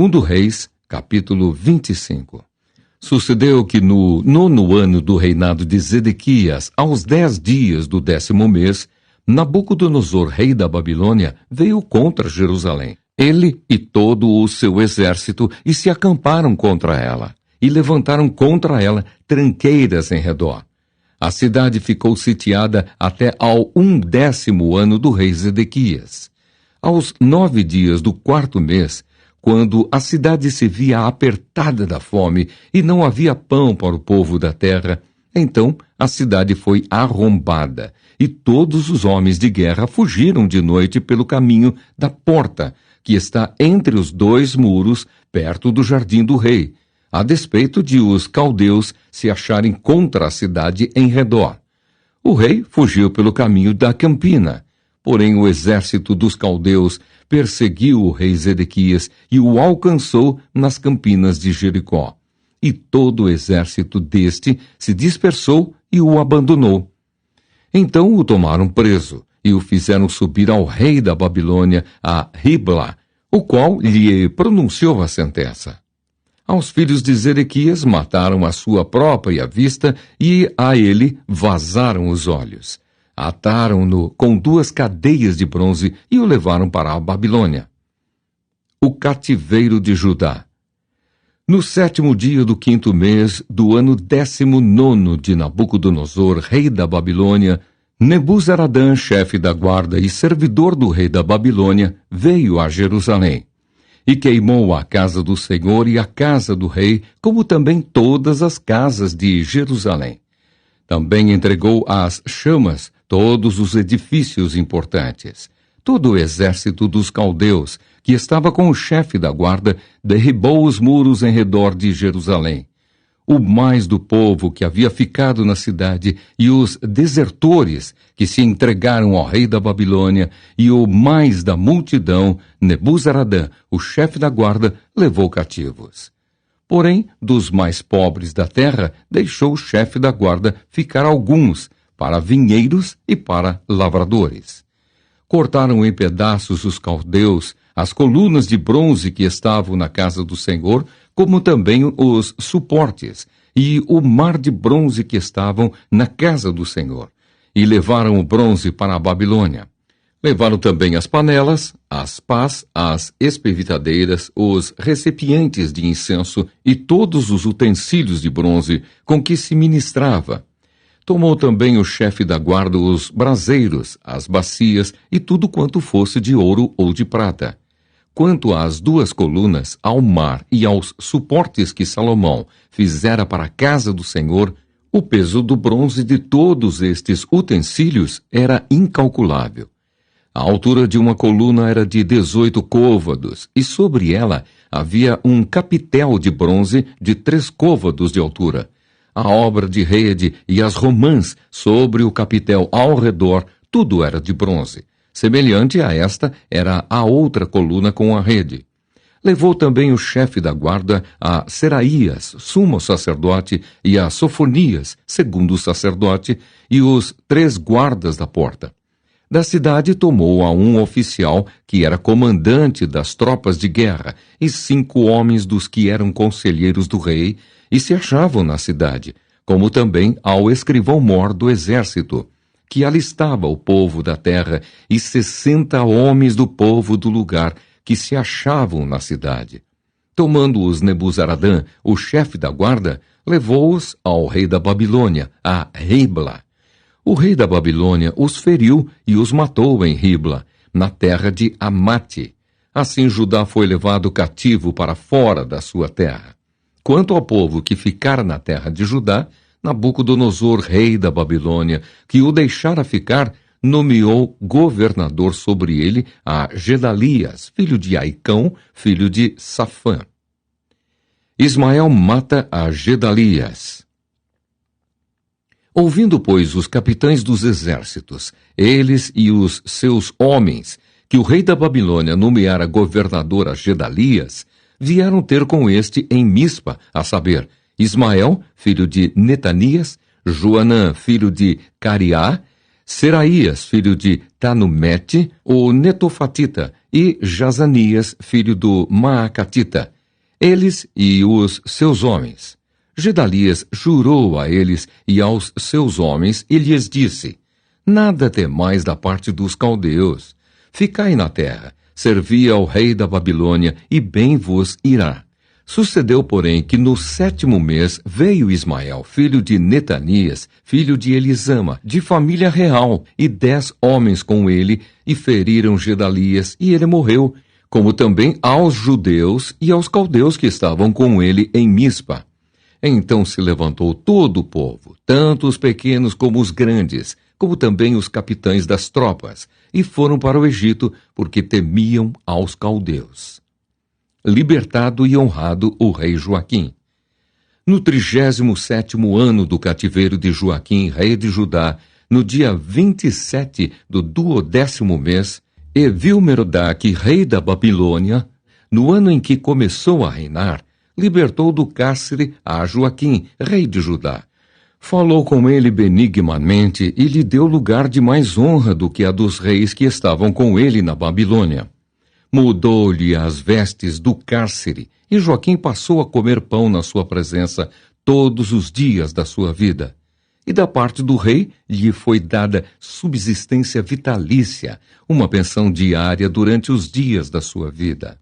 2 Reis, capítulo 25. Sucedeu que no 9º ano do reinado de Zedequias, aos 10 dias do 10º mês, Nabucodonosor, rei da Babilônia, veio contra Jerusalém. Ele e todo o seu exército, e se acamparam contra ela, e levantaram contra ela tranqueiras em redor. A cidade ficou sitiada até ao 11º ano do rei Zedequias. Aos 9 dias do 4º mês, quando a cidade se via apertada da fome e não havia pão para o povo da terra, então a cidade foi arrombada, e todos os homens de guerra fugiram de noite pelo caminho da porta, que está entre os 2 muros, perto do jardim do rei, a despeito de os caldeus se acharem contra a cidade em redor. O rei fugiu pelo caminho da campina, porém o exército dos caldeus perseguiu o rei Zedequias e o alcançou nas campinas de Jericó. E todo o exército deste se dispersou e o abandonou. Então o tomaram preso e o fizeram subir ao rei da Babilônia, a Ribla, o qual lhe pronunciou a sentença. Aos filhos de Zedequias mataram à sua própria vista e a ele vazaram os olhos. Ataram-no com 2 cadeias de bronze e o levaram para a Babilônia. O cativeiro de Judá. No 7º dia do 5º mês do ano 19º de Nabucodonosor, rei da Babilônia, Nebuzaradã, chefe da guarda e servidor do rei da Babilônia, veio a Jerusalém. E queimou a casa do Senhor e a casa do rei, como também todas as casas de Jerusalém. Também entregou às chamas todos os edifícios importantes. Todo o exército dos caldeus, que estava com o chefe da guarda, derribou os muros em redor de Jerusalém. O mais do povo que havia ficado na cidade e os desertores que se entregaram ao rei da Babilônia e o mais da multidão, Nebuzaradã, o chefe da guarda, levou cativos. Porém, dos mais pobres da terra, deixou o chefe da guarda ficar alguns para vinheiros e para lavradores. Cortaram em pedaços os caldeus, as colunas de bronze que estavam na casa do Senhor, como também os suportes, e o mar de bronze que estavam na casa do Senhor, e levaram o bronze para a Babilônia. Levaram também as panelas, as pás, as espevitadeiras, os recipientes de incenso e todos os utensílios de bronze com que se ministrava. Tomou também o chefe da guarda os braseiros, as bacias e tudo quanto fosse de ouro ou de prata. Quanto às 2 colunas, ao mar e aos suportes que Salomão fizera para a casa do Senhor, o peso do bronze de todos estes utensílios era incalculável. A altura de uma coluna era de 18 côvados, e sobre ela havia um capitel de bronze de 3 côvados de altura. A obra de rede e as romãs sobre o capitel ao redor, tudo era de bronze. Semelhante a esta era a outra coluna com a rede. Levou também o chefe da guarda a Seraías, sumo sacerdote, e a Sofonias, segundo sacerdote, e os 3 guardas da porta. Da cidade tomou a um oficial que era comandante das tropas de guerra e 5 homens dos que eram conselheiros do rei e se achavam na cidade, como também ao escrivão-mor do exército, que alistava o povo da terra, e 60 homens do povo do lugar que se achavam na cidade. Tomando-os Nebuzaradã, o chefe da guarda, levou-os ao rei da Babilônia, a Ribla. O rei da Babilônia os feriu e os matou em Ribla, na terra de Amate. Assim Judá foi levado cativo para fora da sua terra. Quanto ao povo que ficara na terra de Judá, Nabucodonosor, rei da Babilônia, que o deixara ficar, nomeou governador sobre ele a Gedalias, filho de Aicão, filho de Safã. Ismael mata a Gedalias. Ouvindo, pois, os capitães dos exércitos, eles e os seus homens, que o rei da Babilônia nomeara governador a Gedalias, vieram ter com este em Mispa, a saber, Ismael, filho de Netanias, Joanã, filho de Cariá, Seraías, filho de Tanumete, o Netofatita, e Jazanias, filho do Maacatita, eles e os seus homens. Gedalias jurou a eles e aos seus homens e lhes disse: Nada temais da parte dos caldeus. Ficai na terra, servi ao rei da Babilônia, e bem vos irá. Sucedeu, porém, que no 7º mês veio Ismael, filho de Netanias, filho de Elisama, de família real, e 10 homens com ele, e feriram Gedalias, e ele morreu, como também aos judeus e aos caldeus que estavam com ele em Mispa. Então se levantou todo o povo, tanto os pequenos como os grandes, como também os capitães das tropas, e foram para o Egito, porque temiam aos caldeus. Libertado e honrado o rei Joaquim. No 37º ano do cativeiro de Joaquim, rei de Judá, no dia 27 do 12º mês, Evil-Merodach, rei da Babilônia, no ano em que começou a reinar, libertou do cárcere a Joaquim, rei de Judá. Falou com ele benignamente e lhe deu lugar de mais honra do que a dos reis que estavam com ele na Babilônia. Mudou-lhe as vestes do cárcere, e Joaquim passou a comer pão na sua presença todos os dias da sua vida. E da parte do rei lhe foi dada subsistência vitalícia, uma pensão diária durante os dias da sua vida.